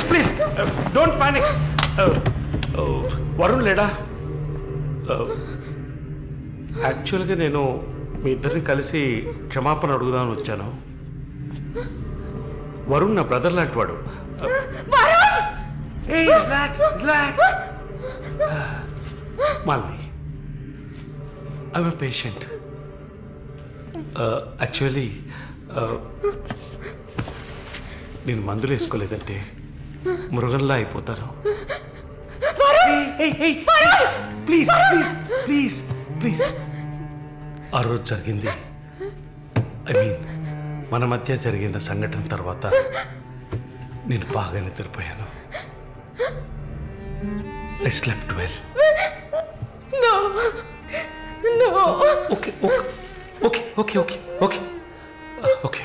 Please don't panic. Varun లేడా? యాక్చువల్గా నేను మీ ఇద్దరిని కలిసి క్షమాపణ అడుగుదామని వచ్చాను. వరుణ్ నా బ్రదర్ లాంటి వాడు. Malini, I'm a patient. Actually నేను మందులు వేసుకోలేదంటే మృగంలా అయిపోతాను. Please please please please. ఆ రోజు జరిగింది, ఐ మీన్ మన మధ్య జరిగిన సంఘటన తర్వాత నేను బాగా నిద్రపోయాను. I slept well. Okay okay okay okay okay okay.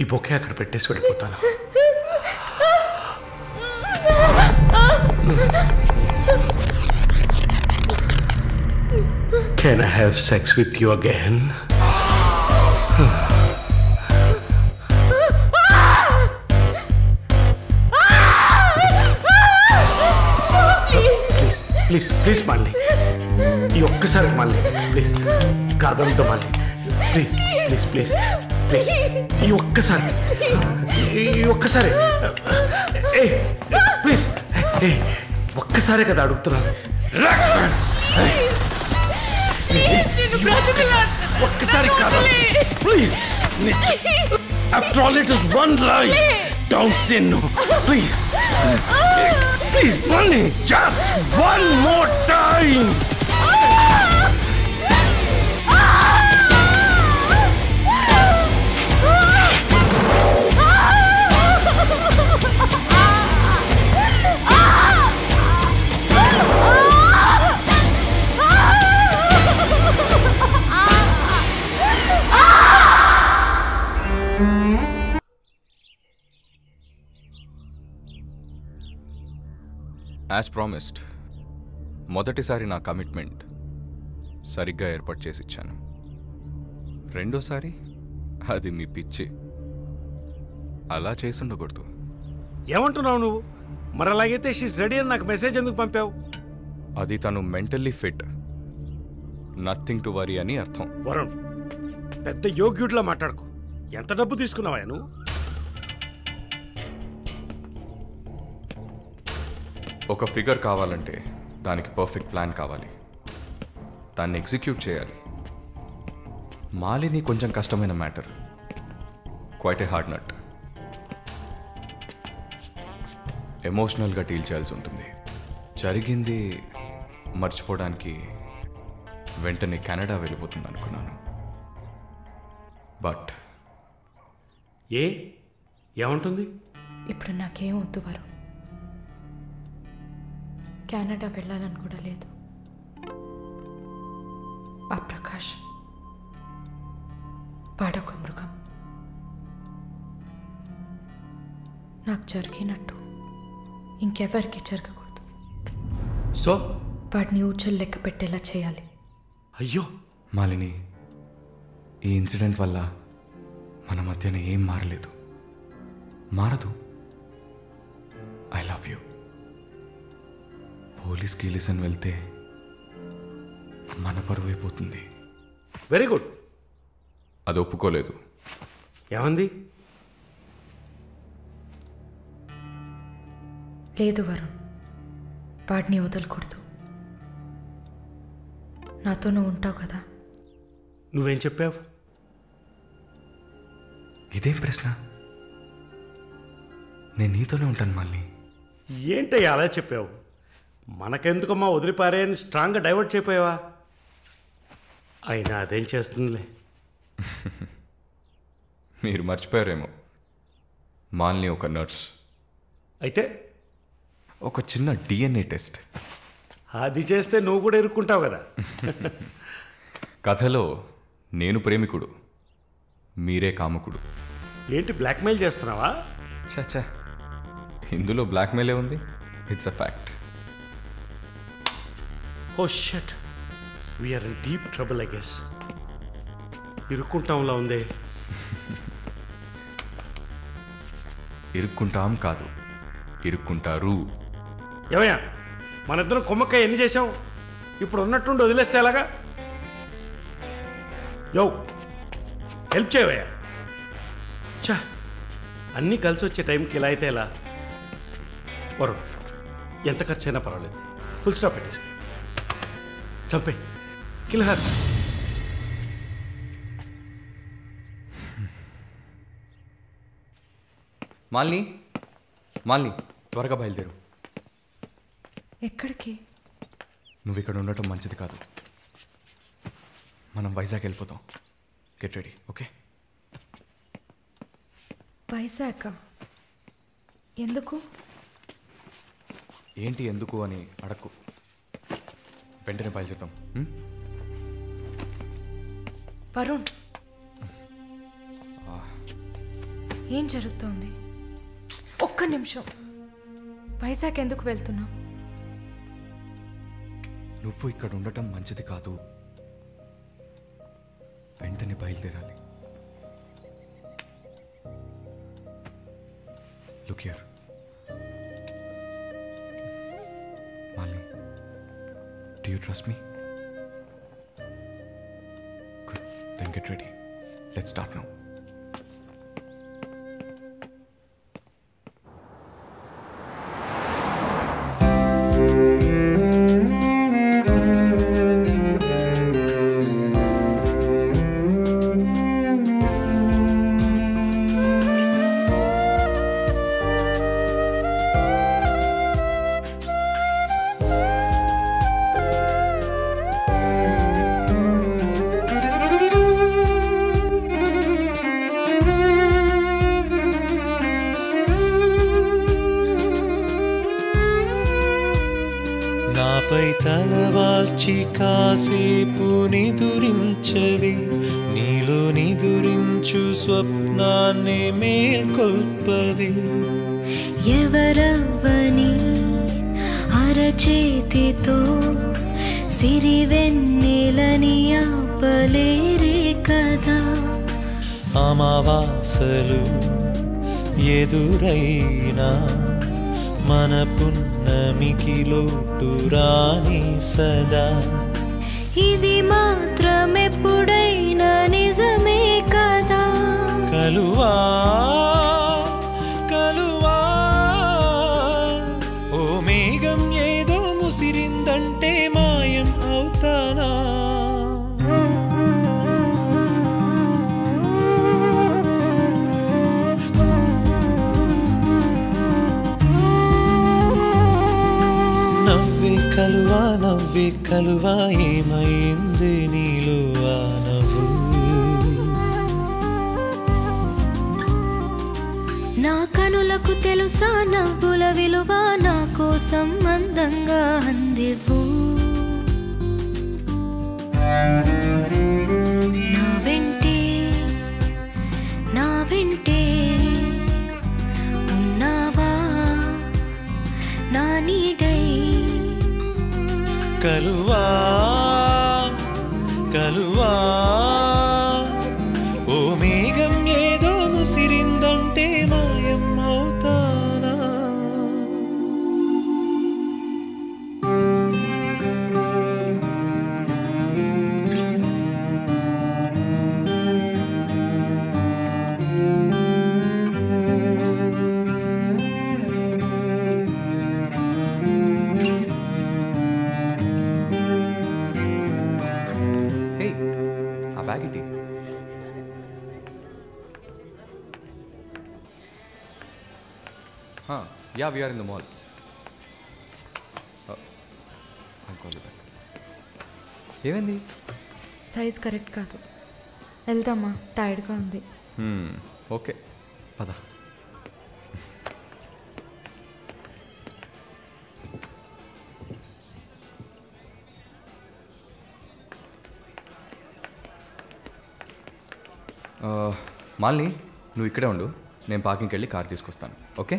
ఈ బొకే అక్కడ పెట్టేసి వెళ్ళిపోతాను. Can I have sex with you again? Please please మళ్ళీ ఈ ఒక్కసారి మళ్ళీ ప్లీజ్ కాదంతో మళ్ళీ ప్లీజ్ ప్లీజ్ ప్లీజ్ ప్లీజ్ ఈ ఒక్కసారి ప్లీజ్ ఒక్కసారే కదా అడుగుతున్నాను. ఒక్కసారి కాదు please. After all, it is one life. Don't say no. Please. Please, Bunny. Just one more time. As promised మొదటిసారి నా కమిట్మెంట్ సరిగ్గా ఏర్పాటు చేసి ఇచ్చాను. రెండోసారి అది మీ పిచ్చి. అలా చేసి ఉండకూడదు. ఏమంటున్నావు నువ్వు? మరి అలాగైతే షీస్ రెడీ అని నాకు మెసేజ్ ఎందుకు పంపావు? అది తను mentally fit, nothing to worry అని అర్థం. వరుణ్, పెద్ద యోగ్యుడిలా మాట్లాడుకో. ఎంత డబ్బు తీసుకున్నావా నువ్వు? ఒక ఫిగర్ కావాలంటే దానికి పర్ఫెక్ట్ ప్లాన్ కావాలి, దాన్ని ఎగ్జిక్యూట్ చేయాలి. మాలిని కొంచెం కష్టమైన matter, quite a hard nut. ఎమోషనల్గా డీల్ చేయాల్సి ఉంటుంది. జరిగింది మర్చిపోవడానికి వెంటనే కెనడా వెళ్ళిపోతుంది అనుకున్నాను. బట్ ఏమంటుంది? ఇప్పుడు నాకేం వద్దు వరుణ్. కెనడా వెళ్ళాలని కూడా లేదు. ఆ ప్రకాష్ వాడొక మృగం. నాకు జరిగినట్టు ఇంకెవరికి జరగకూడదు. సో వాడిని ఊచలు లెక్క పెట్టేలా చేయాలి. అయ్యో మాలిని, ఈ ఇన్సిడెంట్ వల్ల మన మధ్యన ఏం మారలేదు, మారదు. I love you. పోలీస్కి లిసన్ వెళ్తే మన పరువు అయిపోతుంది. Very good. అది ఒప్పుకోలేదు. ఏమంది? లేదు వరుణ్, వాడిని వదలకూడదు. నాతో నువ్వు ఉంటావు కదా? నువ్వేం చెప్పావు? ఇదేం ప్రశ్న? నేను నీతోనే ఉంటాను మళ్ళీ. ఏంటయ్యా అలా చెప్పావు? మనకెందుకమ్మా వదిలిపారే అని స్ట్రాంగ్గా డైవర్ట్ చేయపోయావా? అయినా అదేం చేస్తుందిలే. మీరు మర్చిపోయారేమో, మాల్ని ఒక నర్స్. అయితే ఒక చిన్న DNA టెస్ట్. అది చేస్తే నువ్వు కూడా ఇరుక్కుంటావు కదా. కథలో నేను ప్రేమికుడు, మీరే కాముకుడు. ఏంటి బ్లాక్మెయిల్ చేస్తున్నావా? చచ్చా, ఇందులో బ్లాక్మెయిలే ఉంది. It's a fact. Oh shit, we're in deep trouble I guess. ఇరుక్కుంటాంలా ఉందే. ఇరుక్కుంటాం కాదు, ఇరుక్కుంటారు. ఏమయ్యా, మన ఇద్దరం కుమ్మక్కాయ ఎన్ని చేసాం? ఇప్పుడు ఉన్నట్టుండి వదిలేస్తే ఎలాగా? యో, హెల్ప్ చేయవయ్యా. చా, అన్నీ కలిసి వచ్చే టైంకి ఇలా అయితే ఎలా? వరుణ్, ఎంత ఖర్చు అయినా పర్వాలేదు, ఫుల్ స్టాప్ పెట్టేసి చంపే కిల్హర్. మాల్ని, మాల్ని త్వరగా బయలుదేరు. ఎక్కడికి? నువ్వు ఇక్కడ ఉండటం మంచిది కాదు. మనం వైజాగ్ వెళ్ళిపోతాం. Get ready, okay? వైజాగ్ ఎందుకు? ఏంటి ఎందుకు అని అడక్కు, వెంటనే బయలుదేరుతాం. వరుణ్, ఏం జరుగుతోంది? ఒక్క నిమిషం. వైజాగ్ ఎందుకు వెళ్తున్నావు? నువ్వు ఇక్కడ ఉండటం మంచిది కాదు, వెంటనే బయలుదేరాలి. Look here Malini, do you trust me? Good, then get ready. Let's start now. నాపై తలవాల్చి కాసేపు నిదురించవి, నీలో నిదురించు స్వప్నాన్ని మేల్కొల్పవి. ఎవరవ్వని అరచేతితో సిరివెన్నెలని ఆపలేరే కదా. అమావాసలు ఎదురైనా మన పున్నమికి లోటు రాని సదా. ఇది మాత్రమెప్పుడైనా నిజమే కదా. కలువా కలువా, ఓ మేఘం ఏదో ముసిరిందంటే మాయం అవుతానా. నవ్వే కలువా, ఏమైంది నీలో ఆ నవ్వు? నా కనులకు తెలుసా నవ్వుల విలువ, నా కోసం అందంగా అందివ్వు. నా వెంటే ఉన్నావా నా నీడై. కలువా కలువా, ఓ మేఘం ఏదో ముసిరిందంటే మాయం అవుతానా. Yeah we're in the mall. ఏమైంది? సైజ్ కరెక్ట్ కాదు. వెళ్దామా? టైర్డ్గా ఉంది. ఓకే పద. మాలిని నువ్వు ఇక్కడే ఉండు, నేను పార్కింగ్కి వెళ్ళి కార్ తీసుకొస్తాను. ఓకే?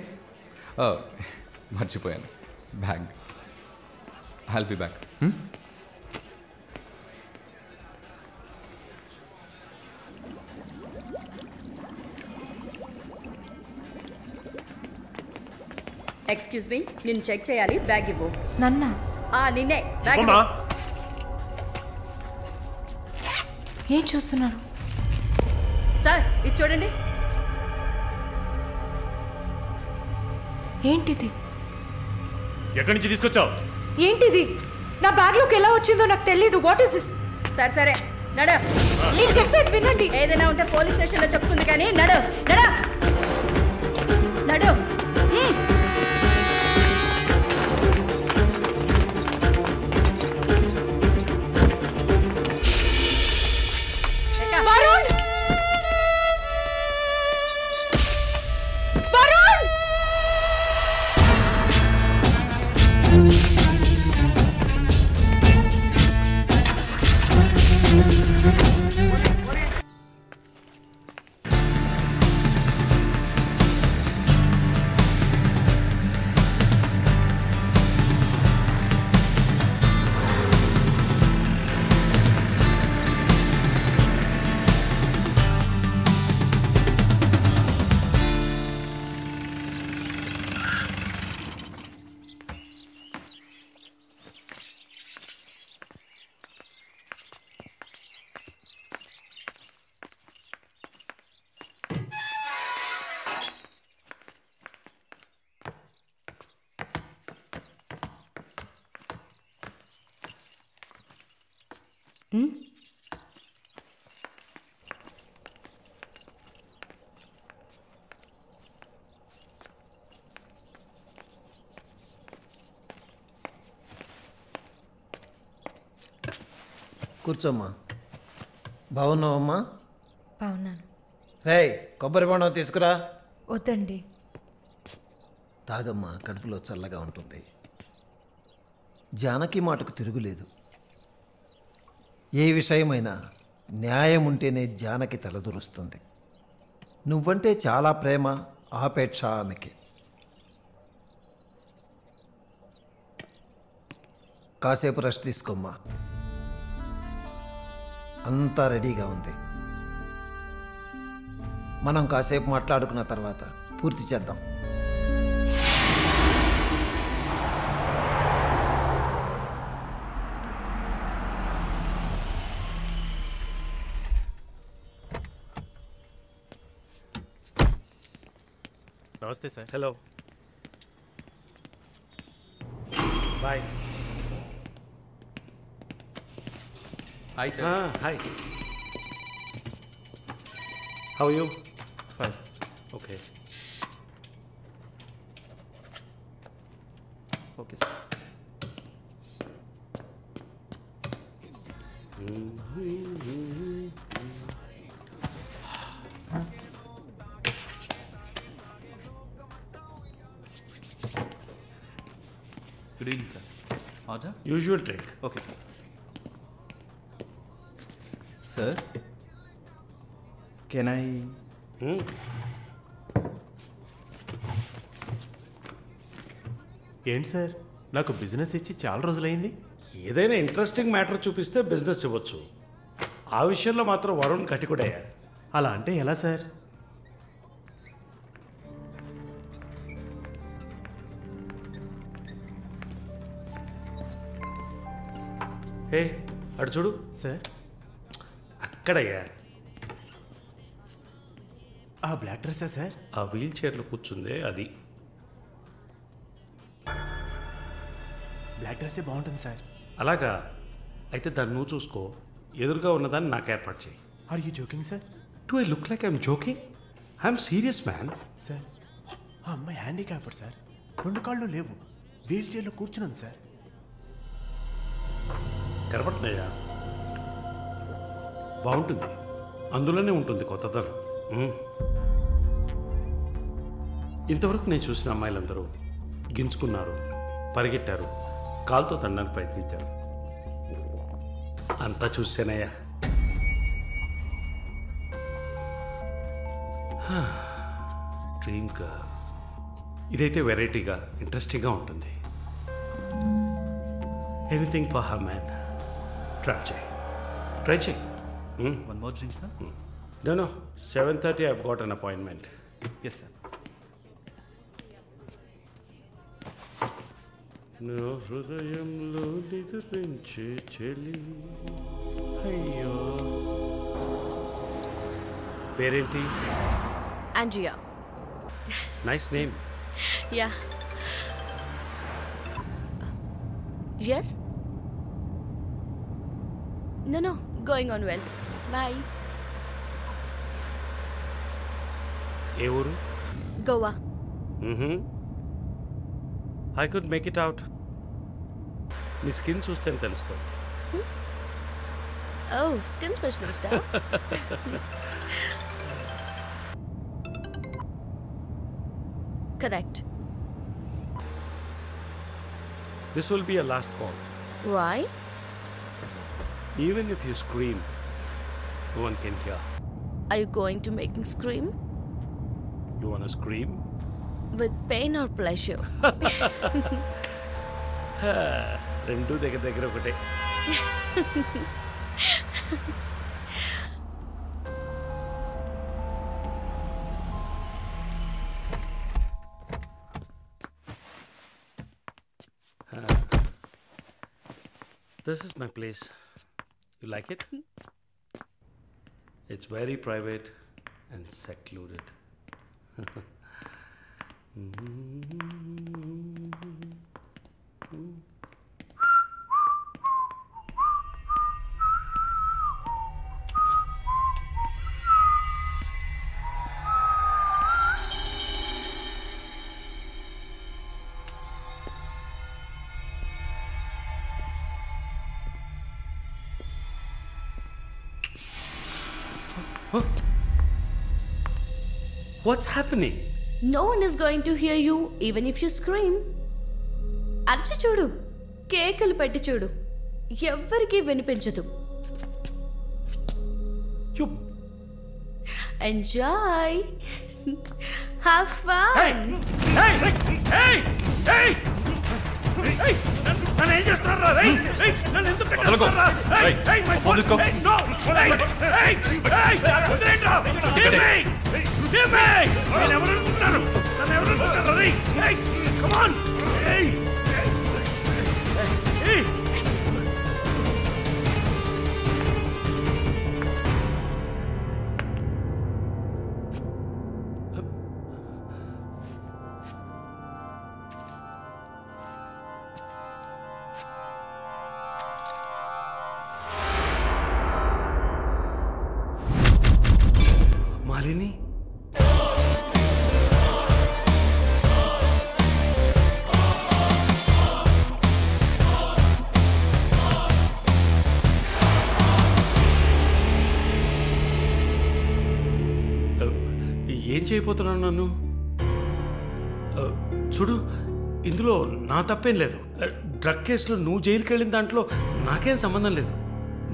మర్చిపోయాను bag. I'll be back. Excuse me, నేను చెక్ చేయాలి. బ్యాగ్ ఇవ్వు. నన్నా? నిన్నే. బ్యాగ్ ఏం చూస్తున్నారు సార్? ఇది చూడండి. ఏంటిది? ఎక్కడి నుంచి తీసుకొచ్చావు? ఏంటిది? నా బ్యాగ్లోకి ఎలా వచ్చిందో నాకు తెలీదు. What is this? సరే నడు. నేను చెప్పేది వినండి. ఏదైనా ఉంటే పోలీస్ స్టేషన్లో చెప్తుంది కానీ నడు. కూర్చోమ్మా. బాగున్నావమ్మా? బాగున్నాను. రేయ్, కొబ్బరి బొండం తీసుకురా. వద్దండి. తాగమ్మా, కడుపులో చల్లగా ఉంటుంది. జానకి మాటకు తిరుగులేదు. ఏ విషయమైనా న్యాయం ఉంటేనే జానకి తలదూరుస్తుంది. నువ్వంటే చాలా ప్రేమ, ఆపేక్ష ఆమెకి. కాసేపు రెస్ట్ తీసుకోమ్మా. అంతా రెడీగా ఉంది. మనం కాసేపు మాట్లాడుకున్న తర్వాత పూర్తి చేద్దాం. నమస్తే sir. Hello, bye. Hi sir. Hi. How you? Fine. Okay. Okay sir. Good evening sir. Order? Usual drink. Okay sir. Sir, can I? ఏంటి సార్, నాకు బిజినెస్ ఇచ్చి చాలా రోజులైంది. ఏదైనా ఇంట్రెస్టింగ్ మ్యాటర్ చూపిస్తే బిజినెస్ ఇవ్వచ్చు. ఆ విషయంలో మాత్రం వరుణ్ కటికుడయ్యా. అలా అంటే ఎలా సార్? హే, అటు చూడు. సార్, అక్కడయ్యా. ఆ బ్లాక్ డ్రెస్సా సార్? ఆ వీల్ చైర్లో కూర్చుందే అది. బ్లాక్ డ్రెస్సే బాగుంటుంది సార్. అలాగా? అయితే దాన్ని నువ్వు చూసుకో. ఎదురుగా ఉన్నదాన్ని నాకు ఏర్పాటు చేయి. Are you joking sir? Do I look like I'm joking? I'm serious man. Sir, ఆ అమ్మాయి హ్యాండిక్యాప్డ్ సార్. 2 కాళ్ళు లేవు, వీల్ చైర్లో కూర్చున్నాను సార్. కనపడుతున్నాయా? బాగుంటుంది, అందులోనే ఉంటుంది కొత్తదనం. ఇంతవరకు నేను చూసిన అమ్మాయిలందరూ గింజుకున్నారు, పరిగెట్టారు, కాలుతో తండడానికి ప్రయత్నించారు. అంతా చూసానయ్యా. డ్రీమ్ గర్ల్, ఇదైతే వెరైటీగా ఇంట్రెస్టింగ్గా ఉంటుంది. Anything for her man. Try చేయి. One more drink, sir? No. 7:30 I've got an appointment. Yes, sir. నా హృదయంలో నిద్రించే చెలి. అయ్యో, పేరేంటి? Andrea. Nice name. Yeah. Yes? No, going on well. Bye. ఏ ఊరు? Goa. I could make it out. నీ skin చూస్తే తెలుస్తుంది. Oh, skin specialist, huh? Correct. This will be a last call. Why? Even if you scream, no one can hear. Are you going to make me scream? You wanna scream? With pain or pleasure? రెండు దగ్గర ఒకటే. This is my place. You like it? It's very private and secluded. What's happening? No one is going to hear you even if you scream. అరచి చూడు, కేకలు పెట్టి చూడు, ఎవ్వరికీ వినిపించదు. Enjoy. Have fun. నన్ను ఏం చేస్తున్నారా? నన్ను ఎందుకు కట్టేస్తున్నారా? మాలిని, ఏం చేయబోతున్నాను నన్ను? చూడు, ఇందులో నా తప్పేం లేదు. డ్రగ్ కేసులో నువ్వు జైలుకి వెళ్ళిన దాంట్లో నాకేం సంబంధం లేదు.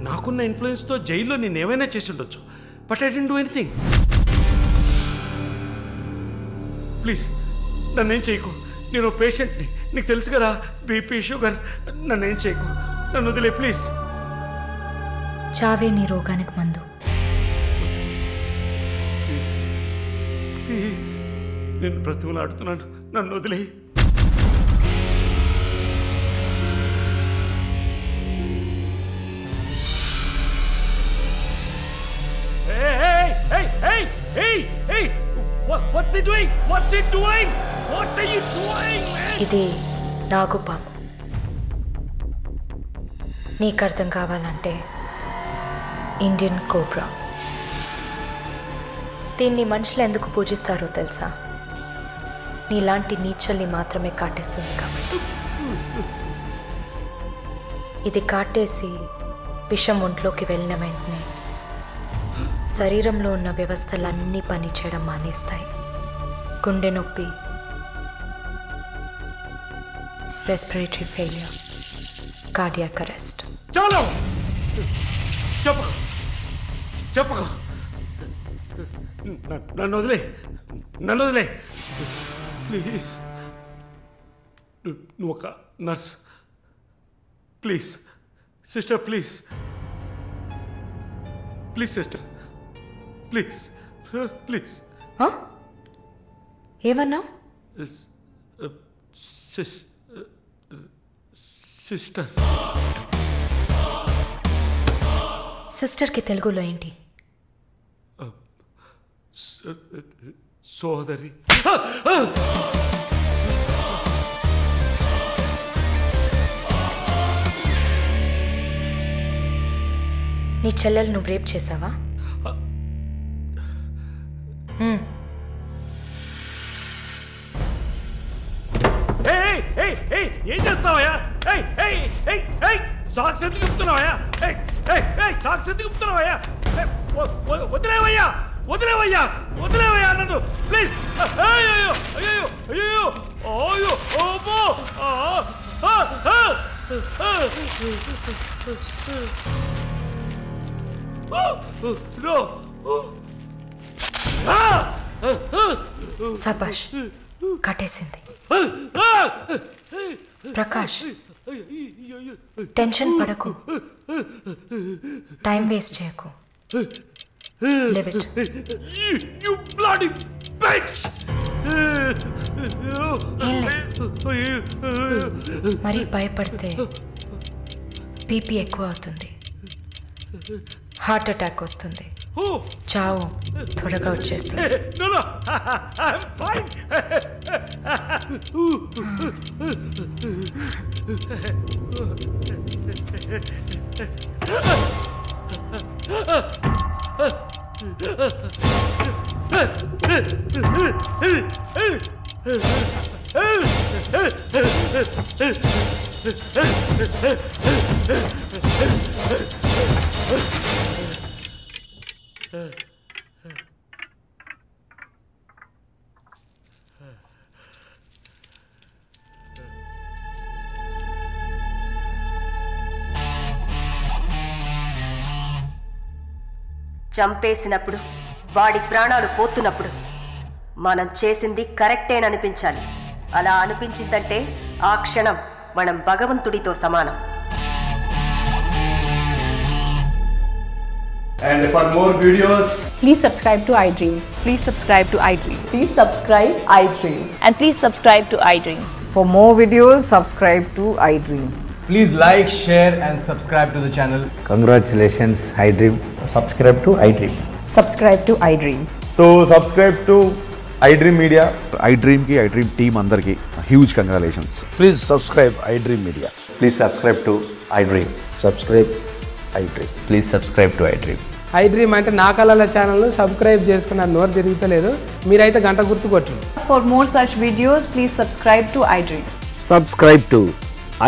నాకున్న ఇన్ఫ్లుయెన్స్తో జైల్లో నేను ఏమైనా చేసి ఉండొచ్చు. But I don't do anything. Please నన్నేం చేయకు. నేను పేషెంట్ని, నీకు తెలుసు కదా, బీపీ, షుగర్. నన్నేం చేయకు, నన్ను వదిలే ప్లీజ్. చావే నీ రోగానికి మందు. ప్లీజ్, నేను బ్రతుకులాడుతున్నాను, నన్ను వదిలే. What's he doing? What's he doing? What are you doing, man? ఇది నాకు పాపం. నీకు అర్థం కావాలంటే ఇండియన్ కోబ్రా. దీన్ని మనుషులు ఎందుకు పూజిస్తారో తెలుసా? నీలాంటి నీచల్ని మాత్రమే కాటేస్తుంది కాబట్టి. ఇది కాటేసి విషం ఒంట్లోకి వెళ్ళిన వెంటనే శరీరంలో ఉన్న వ్యవస్థలన్నీ పనిచేయడం మానేస్తాయి. గుండె నొప్పి, రెస్పిరేటరీ ఫెయిల్యూర్, కార్డియాక్ అరెస్ట్. చాలు, చెప్పకు చెప్పకు, నన్ను వదిలే, నన్ను వదిలే ప్లీజ్. నువ్వు ఒక nurse, please sister, please please sister, please please. ఏమన్నా? సిస్టర్. సిస్టర్కి తెలుగులో ఏంటి? సోదరి. నీ చెల్లెలు నువ్వు రేప్ చేసావా? ఏం చేస్తావయ్యా? సాక్స్ ఎందుకు చెప్తున్నావయ్యా? సాక్స్ ఎందుకు చెప్తున్నావయ్యా? వదిలేవయ్యా, వదిలేవయ్యా, వదిలేవయ్యా నన్ను ప్లీజ్. అయ్యో అయ్యో అయ్యో అయ్యో ఓబో. సబాష్, కట్టేసింది. ప్రకాష్, టెన్షన్ పడకు, టైం వేస్ట్ చేయకు. Live it. You bloody bitch! మరి భయపడితే బీపీ ఎక్కువ అవుతుంది, హార్ట్ అటాక్ వస్తుంది, చావు త్వరగా వచ్చేస్తుంది. No, no, I'm fine. చంపేసినప్పుడు, వాడి ప్రాణాలు పోతున్నప్పుడు మనం చేసింది కరెక్టేననిపించాలి. అలా అనిపించిందంటే ఆ క్షణం మనం భగవంతుడితో సమానం. And for more videos, please subscribe to iDream. Please subscribe to iDream. Please subscribe iDream. And please subscribe to iDream. For more videos, subscribe to iDream. Please like, share and subscribe to the channel. Congratulations, iDream. Subscribe to iDream. Subscribe to iDream. So subscribe to iDream Media. iDream ki iDream team andarki huge congratulations. Please subscribe iDream Media. Please subscribe to iDream. Subscribe iDream. Please subscribe to iDream. iDream అంటే నా కళల channel subscribe చేసుకున్న నోరు తిరుగుతలేదు, మీరైతే గంట గుర్తు కొట్టండి. For more such videos, please subscribe to iDream. Subscribe to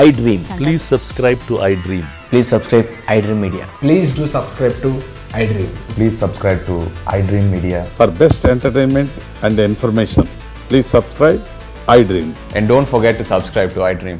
iDream. Please subscribe to iDream. Please subscribe iDream Media. Please do subscribe to iDream. Please subscribe to iDream Media. For best entertainment and information, please subscribe iDream. And don't forget to subscribe to iDream.